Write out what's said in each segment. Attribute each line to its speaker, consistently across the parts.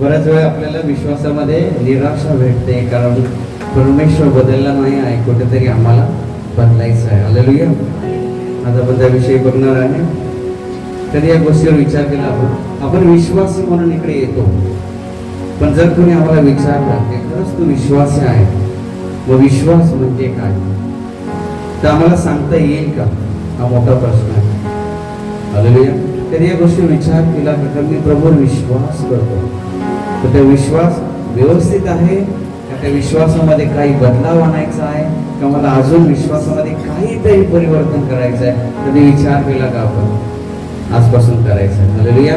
Speaker 1: बऱ्याच वेळा आपल्याला विश्वासामध्ये निराशा भेटते, कारण परमेश्वर बदलला नाही आहे, कुठेतरी आम्हाला बदलायचं आहे. हालेलुया. आज आपण त्याविषयी बघणार आहे. कधी या गोष्टीवर विचार केला आपण विश्वासी म्हणून इकडे येतो, पण जर कोणी आम्हाला विचारलं की खरंच तू विश्वासी आहे, मग विश्वास म्हणजे काय, तर आम्हाला सांगता येईल का? हा मोठा प्रश्न आहे. हालेलुया. कधी या गोष्टीवर विचार केला का मी प्रभूवर विश्वास करतो, तर तो विश्वास व्यवस्थित आहे का? त्या विश्वासामध्ये काही बदलाव आणायचा आहे का? मला अजून विश्वासामध्ये काहीतरी परिवर्तन करायचं आहे? कधी विचार केला का आपण? आजपासून करायचं आहे. हालेलुया.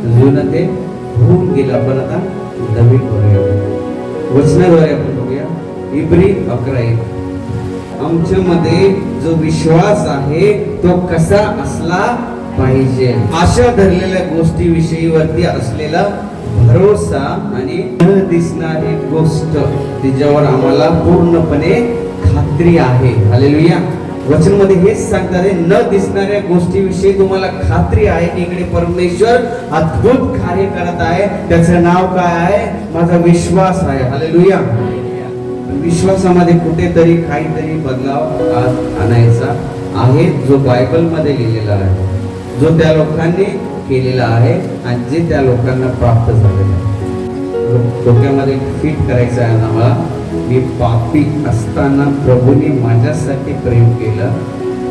Speaker 1: जुनं ते होऊन गेलं, आपण आता नवीन करूया. वचनाद्वारे आपण बघूया. इब्री 11:1. आमच्यामध्ये जो विश्वास आहे तो कसा असला पाहिजे? आशा धरलेल्या गोष्टीविषयी वरती असलेला भरोसा आणि न दिसणारी गोष्ट तिच्यावर आम्हाला पूर्णपणे खात्री आहे. हालेलुया. वचनमध्ये हेच सांगतात, न दिसणाऱ्या गोष्टीविषयी तुम्हाला खात्री आहे की इकडे परमेश्वर अद्भुत कार्य करत आहे. त्याचं नाव काय आहे? माझा विश्वास आहे. हालेलुया. विश्वासामध्ये कुठेतरी काहीतरी बदलाव आणायचा आहे, जो बायबलमध्ये लिहिलेला आहे, जो त्या लोकांनी केलेला आहे आणि जे त्या लोकांना प्राप्त झालेलं आहे. डोक्यामध्ये फिट करायचं आहे आम्हाला. मी पापी असताना प्रभूने माझ्यासाठी प्रेम केलं,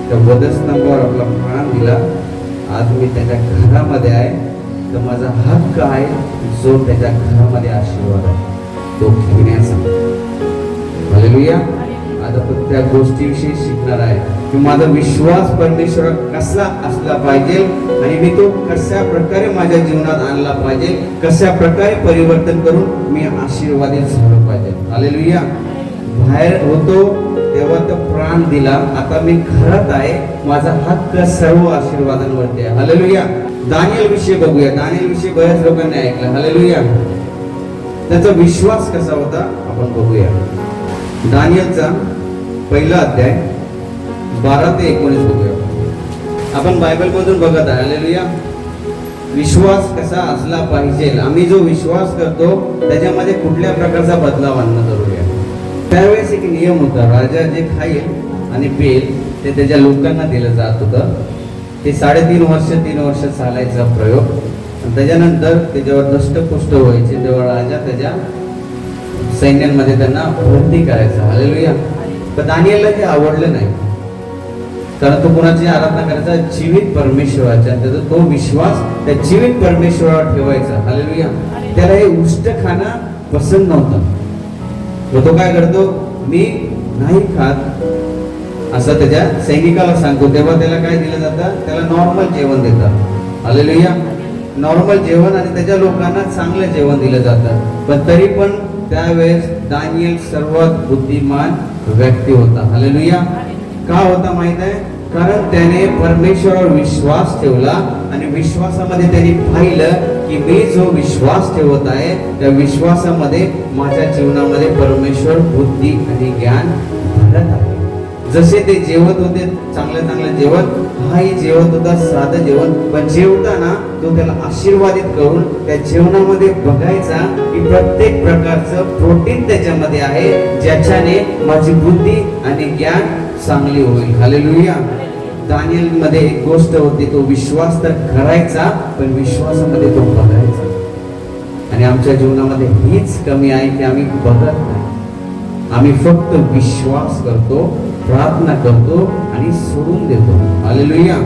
Speaker 1: त्या वधस्तंभावर आपला प्राण दिला. आज मी त्याच्या घरामध्ये आहे, तर माझा हक्क आहे जो त्याच्या घरामध्ये आशीर्वाद आहे तो घेण्याचा. हालेलुया. आता त्या गोष्टीविषयी शिकणार आहे की माझा विश्वास परमेश्वर कसा असला पाहिजे आणि मी तो कशा प्रकारे माझ्या जीवनात आणला पाहिजे, कशा प्रकारे परिवर्तन करून मी आशीर्वादित झालो पाहिजे. हालेलुया. बाहेर होतो तेव्हा तो प्राण दिला, आता मी घरात आहे, माझा हक्क सर्व आशीर्वादांवरती आहे. हालेलुया. दानियल विषयी बघूया. दानियल विषयी बऱ्याच लोकांनी ऐकलं. हालेलुया. त्याचा विश्वास कसा होता आपण बघूया. दानियलचा 1 अध्याय 12 ते 19 बघूया. आपण बायबल मधून बघत आहे. हालेलुया. विश्वास कसा असला पाहिजे, आम्ही जो विश्वास करतो त्याच्यामध्ये कुठल्या प्रकारचा बदलाव आणणं जरुरी आहे. त्यावेळेस एक नियम होता, राजा जे खाईल आणि पेल ते त्याच्या लोकांना दिलं जात होतं. ते 3.5 वर्ष चालायचा प्रयोग. त्याच्यानंतर त्याच्यावर दष्टपुष्ट व्हायचे तेव्हा राजा त्याच्या सैन्यांमध्ये त्यांना भरती करायचा. हालेलुया. पण दानियेलला ते आवडलं नाही, कारण तो कोणाची आराधना करायचा? जीवित परमेश्वराच्या. त्याचा तो विश्वास त्या जीवित परमेश्वरावर ठेवायचा. हालेलुया. त्याला हे उष्ट खाणं पसंत नव्हतं. तो काय करतो? मी नाही खात असं त्याच्या सैनिकाला सांगतो. तेव्हा त्याला काय दिलं जातं? त्याला नॉर्मल जेवण देतात. हालेलुया. नॉर्मल जेवण आणि त्याच्या लोकांना चांगलं जेवण दिलं जातं. पण तरी पण त्यावेळेस दानियल सर्वात बुद्धिमान व्यक्ती होता. हालेलुया. का होता माहित आहे? कारण त्याने परमेश्वरावर विश्वास ठेवला आणि विश्वासामध्ये त्यांनी पाहिलं की मी जो विश्वास ठेवत आहे त्या विश्वासामध्ये माझ्या जीवनामध्ये परमेश्वर बुद्धी आणि ज्ञान भरत आहे. जसे ते जेवत होते चांगलं जेवण, हाही जेवत होता साधं जेवण, पण जेवताना तो त्याला आशीर्वादित करून त्या जेवणामध्ये बघायचा की प्रत्येक प्रकारचं प्रोटीन त्याच्यामध्ये आहे, ज्याच्याने माझी बुद्धी आणि ज्ञान चांगली होईल. हालेलुया. दानियल मध्ये एक गोष्ट होती, तो विश्वास तर करायचा पण विश्वासामध्ये तो बघायचा. आणि आमच्या जीवनामध्ये हीच कमी आहे की आम्ही बघत नाही. आम्ही फक्त विश्वास करतो, प्रार्थना करतो आणि सोडून देतो. हालेलुया.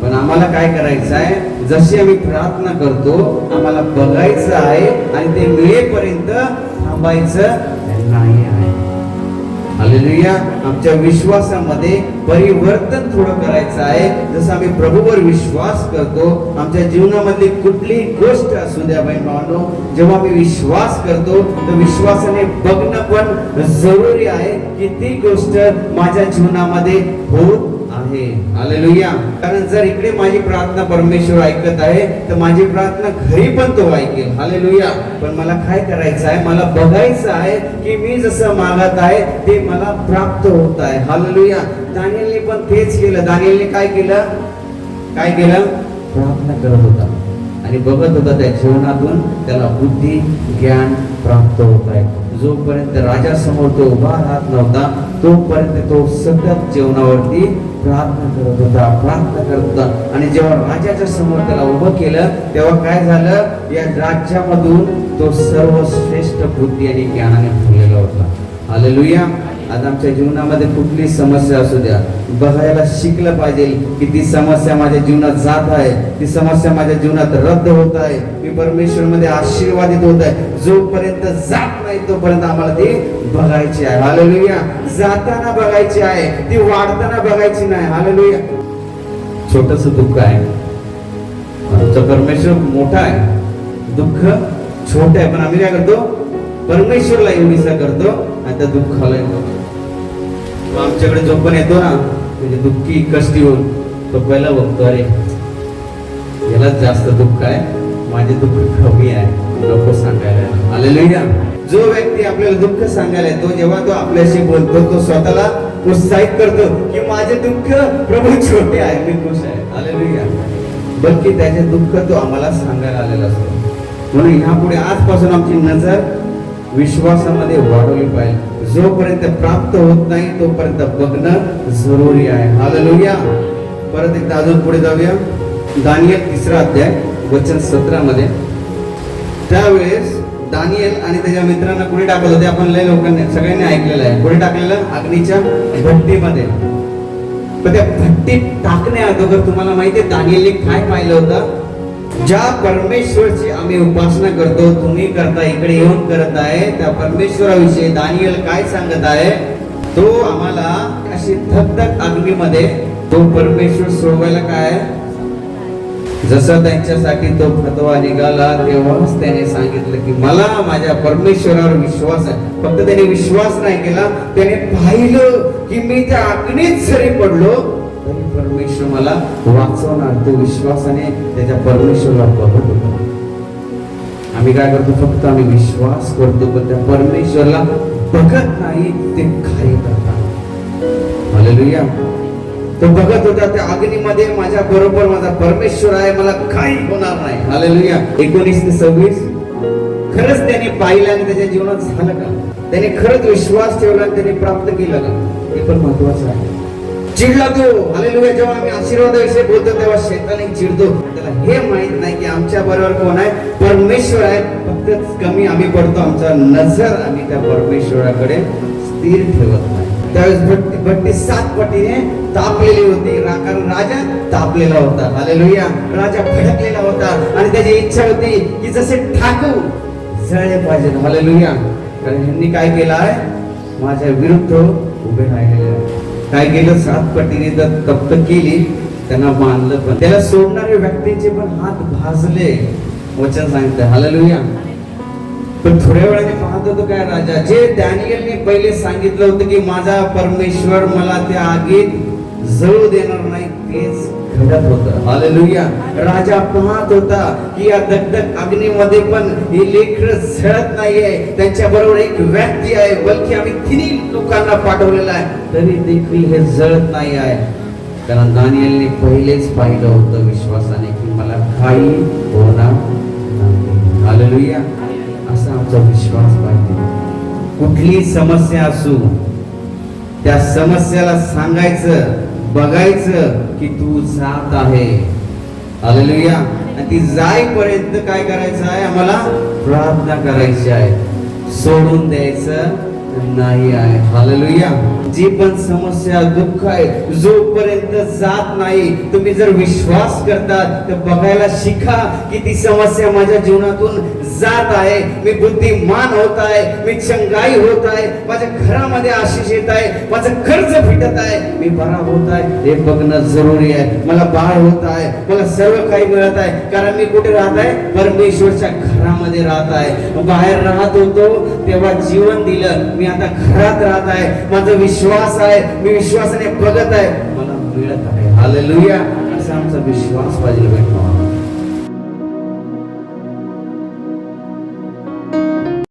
Speaker 1: पण आम्हाला काय करायचं आहे? जशी आम्ही प्रार्थना करतो आम्हाला बघायचं आहे आणि ते मिळेपर्यंत थांबायचं नाही आहे. हालेलुया. आमच्या विश्वासामध्ये परिवर्तन थोडं करायचं आहे. जसं आम्ही प्रभूवर विश्वास करतो, आमच्या जीवनामधली कुठलीही गोष्ट असू द्या बाई भावांनो, जेव्हा मी विश्वास करतो तर विश्वासाने बघणं पण जरुरी आहे की ती गोष्ट माझ्या जीवनामध्ये होत आहे. हालेलुया. कारण जर इकडे माझी प्रार्थना परमेश्वर ऐकत आहे तर माझी प्रार्थना घरी पण तो ऐकेल. हालेलुया. पण मला काय करायचं आहे? मला बघायचं आहे की मी जसं मागत आहे ते मला प्राप्त होत आहे. हालेलुया. दानियेलने पण तेच केलं. दानियेलने काय केलं? प्रार्थना करत होता आणि बघत होता त्या जीवनातून त्याला बुद्धी ज्ञान प्राप्त होत आहे. जोपर्यंत राजासमोर तो उभा राहत नव्हता तोपर्यंत तो सतत जीवनावरती प्रार्थना करत होता. आणि जेव्हा राजाच्या समोर त्याला उभं केलं तेव्हा काय झालं, या राज्यामधून तो सर्वश्रेष्ठ बुद्धी आणि ज्ञानाने भरलेला होता. हालेलुया. आज आमच्या जीवनामध्ये कुठली समस्या असू द्या, बघायला शिकलं पाहिजे की ती समस्या माझ्या जीवनात जात आहे, ती समस्या माझ्या जीवनात रद्द होत आहे, मी परमेश्वर मध्ये आशीर्वादित होत आहे. जोपर्यंत जात नाही तोपर्यंत आम्हाला ती बघायची आहे. हालेलुया. जाताना बघायची आहे, ती वाढताना बघायची नाही. हालेलुया. छोटस दुःख आहे, आमचा परमेश्वर मोठा आहे, दुःख छोट आहे, पण आम्ही काय करतो, परमेश्वरला एवढीसा करतो आणि त्या दुःखाला येतो. आमच्याकडे जो पण येतो ना म्हणजे दुःखी कष्टी होऊन, तो पहिला बघतो अरे याला जास्त दुःख आहे, माझे दुःख कमी आहे, नको सांगायला. हालेलुया. जो व्यक्ती आपल्याला दुःख सांगायला येतो, जेव्हा तो आपल्याशी बोलतो तो स्वतःला उत्साहित करतो की माझे दुःख प्रभू छोटे आहे, मी खुश आहे. हालेलुया. बल्कि त्याचे दुःख तो आम्हाला सांगायला आलेला असतो. म्हणून ह्यापुढे आजपासून आमची नजर विश्वासामध्ये वाढवली पाहिजे. जोपर्यंत प्राप्त होत नाही तोपर्यंत बघणं जरुरी आहे. हालेलुया. परत एकदा अजून पुढे जाऊया. दानिएल 3रा अध्याय वचन 17 मध्ये. त्यावेळेस दानिएल आणि त्याच्या मित्रांना कुठे टाकलं होते, आपण लय लोकांनी सगळ्यांनी ऐकलेलं आहे. कुठे टाकलेलं, अग्नीच्या भट्टीमध्ये. पण त्या भट्टीत टाकण्या अगोदर तुम्हाला माहिती आहे दानिएलने काय पाहिलं होतं, ज्या परमेश्वरची आम्ही उपासना करतो, तुम्ही करता, इकडे येऊन करत आहे, त्या परमेश्वराविषयी दानिएल काय सांगत आहे, तो आम्हाला अशी धगधग अग्नीमध्ये तो परमेश्वर सोडवायला काय, जसं त्यांच्यासाठी तो फतवा निघाला तेव्हाच त्याने सांगितलं की मला माझ्या परमेश्वरावर विश्वास आहे. फक्त त्याने विश्वास नाही केला, त्याने पाहिलं की मी त्या अग्नीत जरी पडलो तरी परमेश्वर मला वाचवणार. तो विश्वासाने त्याच्या परमेश्वराला बघत होता. आम्ही काय करतो, फक्त आम्ही विश्वास करतो पण त्या परमेश्वराला बघत नाही, ते कार्य करतात. हालेलुया. तो बघत होता त्या अग्नीमध्ये माझ्या बरोबर माझा परमेश्वर आहे, मला काही होणार नाही. हालेलुया. 19 ते 26 खरंच त्याने पाहिलं आणि त्याच्या जीवनात झालं का, त्याने खरंच विश्वास ठेवला आणि त्याने प्राप्त केलं का, हे पण महत्वाचं आहे. चिडला तो. हालेलुया. जेव्हा आम्ही आशीर्वादाविषयी बोलतो तेव्हा शैतान चिडतो. त्याला हे माहित नाही की आमच्या बरोबर कोण आहे, परमेश्वर आहे. फक्त कमी आम्ही पडतो, आमचा नजर आम्ही त्या परमेश्वराकडे स्थिर ठेवत नाही. त्यावेळेस भट्टी 7 पटीने तापलेली होती, कारण राजा तापलेला होता. हालेलुया. राजा भडकलेला होता आणि त्याची इच्छा होती की जसे ठाकू जळले पाहिजे. हालेलुया. कारण ह्यांनी काय केलं आहे, माझ्या विरुद्ध उभे राहिलेले. काय केलं, 7 पटीने तप्त केली, त्यांना मानलं, पण त्याला सोडणाऱ्या व्यक्तींचे पण हात भाजले. वचन सांगतं. हालेलुया. पण थोड्या वेळाने पाहत होतो काय, राजा जे दानिएलने पहिले सांगितलं होतं की माझा परमेश्वर मला त्या आगीत जळू देणार नाही, तेच घडत होतं. हालेलुया. राजा पाहत होता की या दगदग अग्नीमध्ये पण हे लेकरं जळत नाहीये, त्यांच्या बरोबर एक व्यक्ती आहे, बल्कि आम्ही 3 लोकांना पाठवलेला आहे, तरी देखील हे जळत नाही आहे. कारण दानिएलने पहिलेच पाहिलं होतं विश्वासाने की मला काही होणार नाही. हालेलुया. असा आमचा विश्वास पाहिजे. कुठली समस्या असू त्या समस्याला सांगायचं, बघायचं की तू जात आहे. हालेलुया. आणि ती जाईपर्यंत काय करायचं आहे, आम्हाला प्रार्थना करायची आहे, सोडून द्यायचं नाही आहे. हालेलुया. जी पण समस्या दुःख आहे जोपर्यंत जात नाही, तुम्ही जर विश्वास करतात तर बघायला शिका की ती समस्या माझ्या जीवनातून जात आहे, मी बुद्धिमान होत आहे, मी चंगाई होत आहे, माझ्या घरामध्ये आशीष येत आहे, माझं कर्ज फिटत आहे, मी बरा होत आहे, हे बघणं जरुरी आहे. मला बाळ होत आहे, मला सर्व काही मिळत आहे, कारण मी कुठे राहत आहे, परमेश्वरच्या घरामध्ये राहत आहे. बाहेर राहत होतो तेव्हा जीवन दिलं, मी आता घरात राहत आहे, माझा विश्वास आहे, मी विश्वासाने बघत आहे, मला मिळत आहे. हालेलुया. असा आमचा विश्वास पाहिजे.